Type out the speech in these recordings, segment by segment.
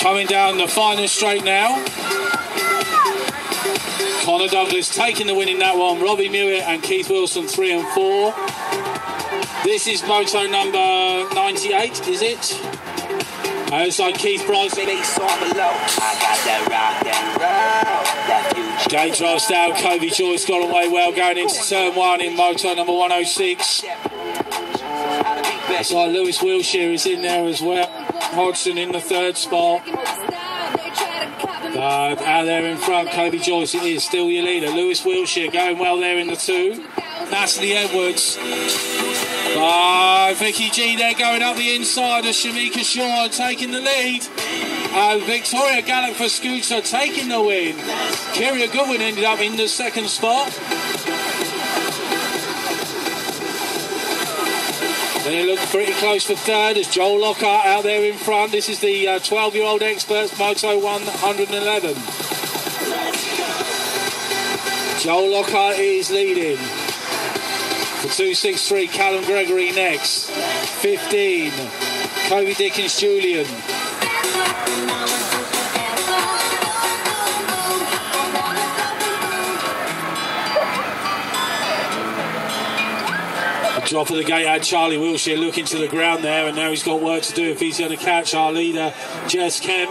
Coming down the final straight now. Connor Douglas taking the win in that one. Robbie Mewett and Keith Wilson 3 and 4. This is moto number 98, is it? Outside Keith Bryson. Gates rolled out. Kobe Joyce got away well going into turn 1 in moto number 106. Outside Lewis Wilshire is in there as well. Hodgson in the 3rd spot. But out there in front, Kobe Joyce, it is still your leader. Lewis Wilshire going well there in the 2. Natalie Edwards. Vicky G there going up the inside of Shamika Shaw taking the lead. Victoria Gallup for Scooter taking the win. Kyria Goodwin ended up in the 2nd spot. Then it looked pretty close for 3rd as Joel Lockhart out there in front. This is the 12-year-old experts, Moto 111. Joel Lockhart is leading. For 263, Callum Gregory next. 15, Kobe Dickens Julian. Drop of the gate had Charlie Wilshire looking to the ground there, and now he's got work to do if he's going to catch our leader, Jess Kemp.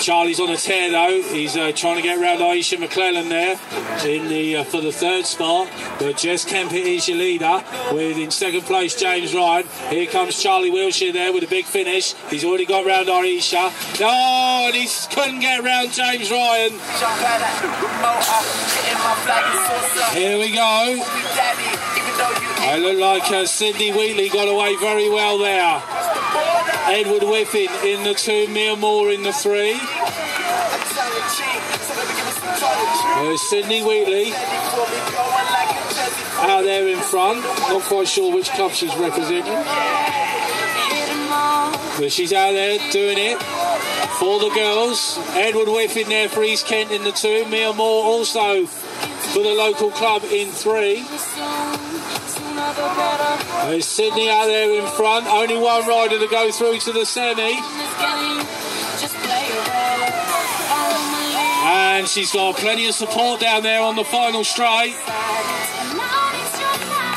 Charlie's on a tear though. He's trying to get around Aisha McClellan there in the for the 3rd spot. But Jess Kemp is your leader with in 2nd place James Ryan. Here comes Charlie Wilshire there with a big finish. He's already got round Aisha. Oh, and he couldn't get around James Ryan. Here we go. It looked like Sydney Wheatley got away very well there. Edward Whiffin in the 2, Mia Moore in the 3. There's Sydney Wheatley out there in front. Not quite sure which club she's representing, but she's out there doing it for the girls. Edward Whiffin there for East Kent in the 2. Mia Moore also for the local club in 3. There's Sydney out there in front. Only one rider to go through to the semi. And she's got plenty of support down there on the final straight.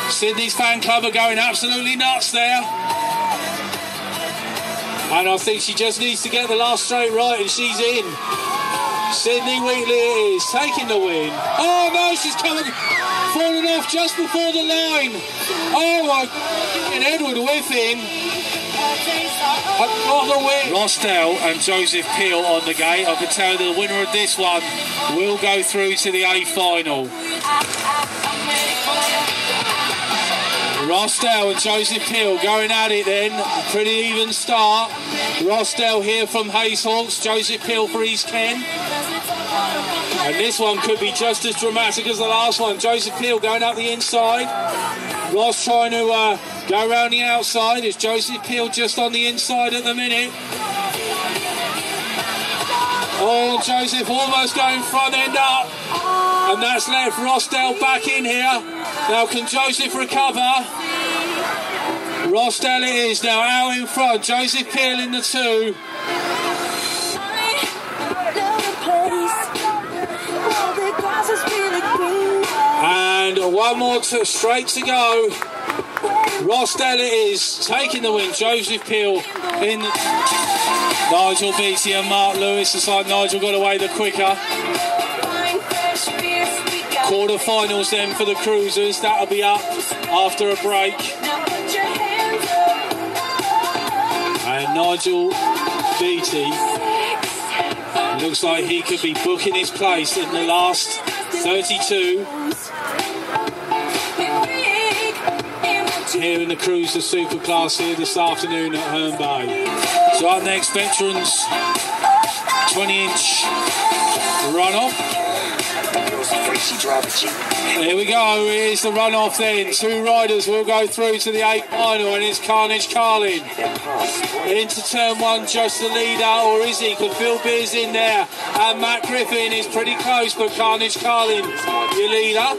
Sydney's fan club are going absolutely nuts there. And I think she just needs to get the last straight right and she's in. Sydney Wheatley is taking the win. Oh no, she's falling off just before the line. Oh my, and Edward Whiffin got the win. Rossdale and Joseph Peel on the gate. I can tell the winner of this one will go through to the A final. Rossdale and Joseph Peel going at it then. Pretty even start. Rossdale here from Hazehawks, Joseph Peel for East Kent. And this one could be just as dramatic as the last one. Joseph Peel going up the inside. Ross trying to go around the outside. It's Joseph Peel just on the inside at the minute. Oh, Joseph almost going front end up. And that's left Rossdale back in here. Now can Joseph recover? Rossdale it is now out in front. Joseph Peel in the 2. And one more straight to go. Rossdale it is taking the win. Joseph Peel in Nigel Beattie and Mark Lewis. It's like Nigel got away the quicker. Quarter-finals then for the cruisers. That'll be up after a break. And Nigel Beattie looks like he could be booking his place in the last 32 here in the Cruiser Superclass here this afternoon at Herne Bay. So up next, Veterans 20-inch runoff. Here we go, here's the runoff then. 2 riders will go through to the 8th final, and it's Carnage Carlin. Into turn 1, just the leader, or is he? Could Phil Beers in there, and Matt Griffin is pretty close, but Carnage Carlin, your leader.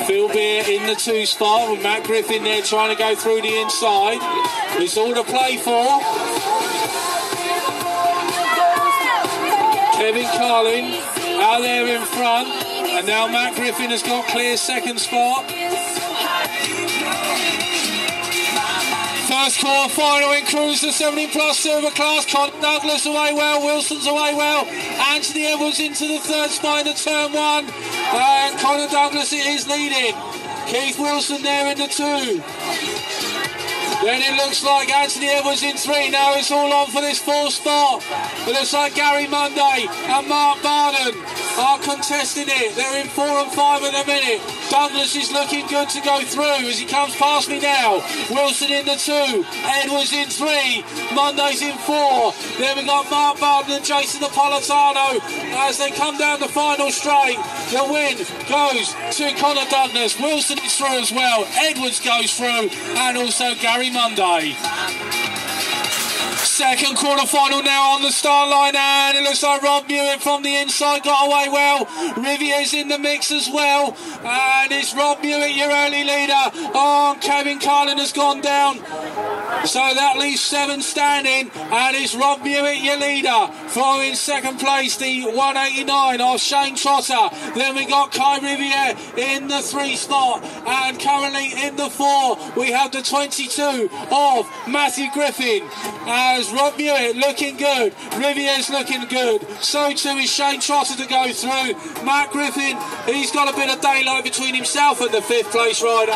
Phil Beer in the 2 spot with Matt Griffin there trying to go through the inside. It's all to play for. Kevin Carlin out there in front, and now Matt Griffin has got clear 2nd spot. First quarter final in Cruiser 70 plus silver class. Conor Douglas away well, Wilson's away well. Anthony Edwards into the 3rd spot in the turn 1. And Conor Douglas is leading. Keith Wilson there in the 2. Then it looks like Anthony Edwards in 3. Now it's all on for this 4th spot. It looks like Gary Monday and Mark Barden are contesting it. They're in 4 and 5 at the minute. Douglas is looking good to go through as he comes past me now. Wilson in the 2. Edwards in 3. Monday's in 4. Then we got Mark Barden and Jason Napolitano as they come down the final straight. The win goes to Conor Douglas. Wilson is through as well. Edwards goes through, and also Gary Monday. Second quarter final now on the start line, and it looks like Rob Hewitt from the inside got away well. Rivier's in the mix as well, and it's Rob Hewitt, your early leader. Oh, Kevin Carlin has gone down, so that leaves 7 standing, and it's Rob Hewitt, your leader. Following in 2nd place, the 189 of Shane Trotter. Then we got Kai Riviere in the 3 spot, and currently in the 4 we have the 22 of Matthew Griffin. As Rob Hewitt looking good, Rivier's looking good, so too is Shane Trotter to go through. Matt Griffin, he's got a bit of daylight between himself and the 5th place rider.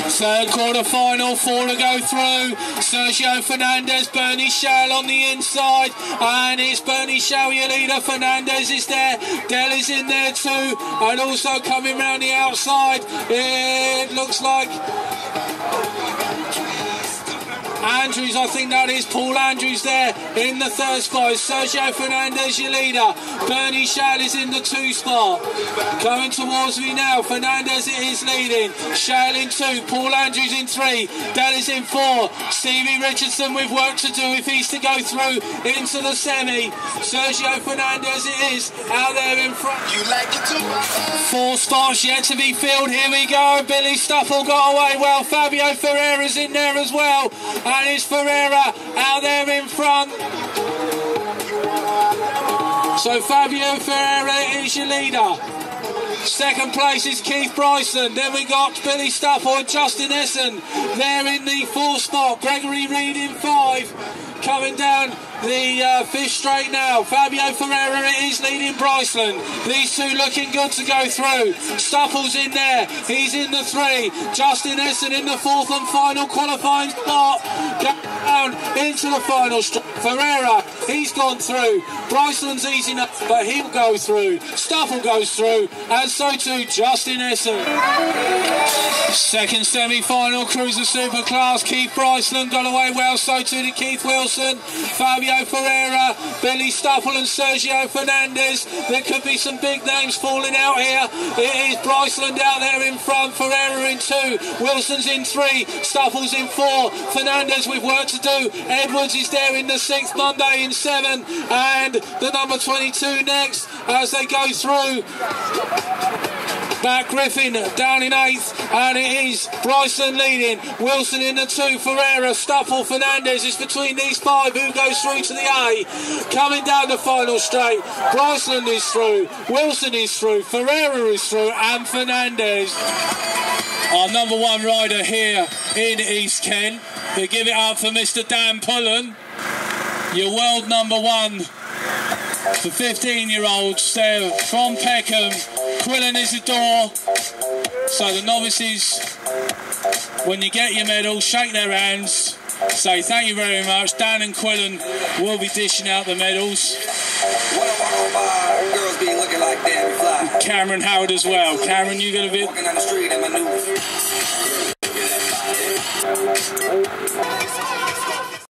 3rd quarter final, 4 to go through. Sergio Fernandez, Bernie Shell on the inside, and it's Bernie Shell, your leader. Fernandez is there, Dell is in there too, and also coming round the outside, it looks like Andrews, I think that is Paul Andrews there in the 3rd spot. Sergio Fernandez, your leader. Bernie Shell is in the 2 spot. Coming towards me now. Fernandez is leading. Shell in 2. Paul Andrews in 3. Dell is in 4. Stevie Richardson with work to do if he's to go through into the semi. Sergio Fernandez it is out there in front. You like it too? 4 spots yet to be filled. Here we go. Billy Stuffle got away well. Fabio Ferreira's in there as well. And it's Ferreira out there in front. So Fabio Ferreira is your leader. 2nd place is Keith Bryson. Then we got Billy Stuffle and Justin Essen there in the 4th spot. Gregory Reed in 5. Coming down the 5th straight now. Fabio Ferreira is leading Bryceland. These 2 looking good to go through. Stuffle's in there. He's in the 3. Justin Essen in the 4th and final qualifying spot. Down into the final. Ferreira, he's gone through. Bryceland's easy enough, but he'll go through. Stuffle goes through, and so too Justin Essen. 2nd semi-final, Cruiser Super Class. Keith Bryceland got away well, so too did Keith Wilson. Fabio Ferreira, Billy Stuffle and Sergio Fernandez. There could be some big names falling out here. It is Bryceland out there in front, Ferreira in 2, Wilson's in 3, Stuffle's in 4, Fernandez with work to do. Edwards is there in the 6th, Monday in 7, and the number 22 next as they go through. Matt Griffin down in 8th, and it is Bryson leading. Wilson in the 2, Ferreira, Stuffle, Fernandez is between these 5. Who goes through to the A? Coming down the final straight, Bryson is through, Wilson is through, Ferreira is through, and Fernandez. Our number 1 rider here in East Kent. We give it up for Mr. Dan Pullen, your world number 1 for 15-year-olds there from Peckham. Quillen Isidore. So the novices, when you get your medal, shake their hands, say thank you very much. Dan and Quillen will be dishing out the medals. Girls be looking like that, Cameron Howard as well. Cameron, you gonna be walking down the street in my new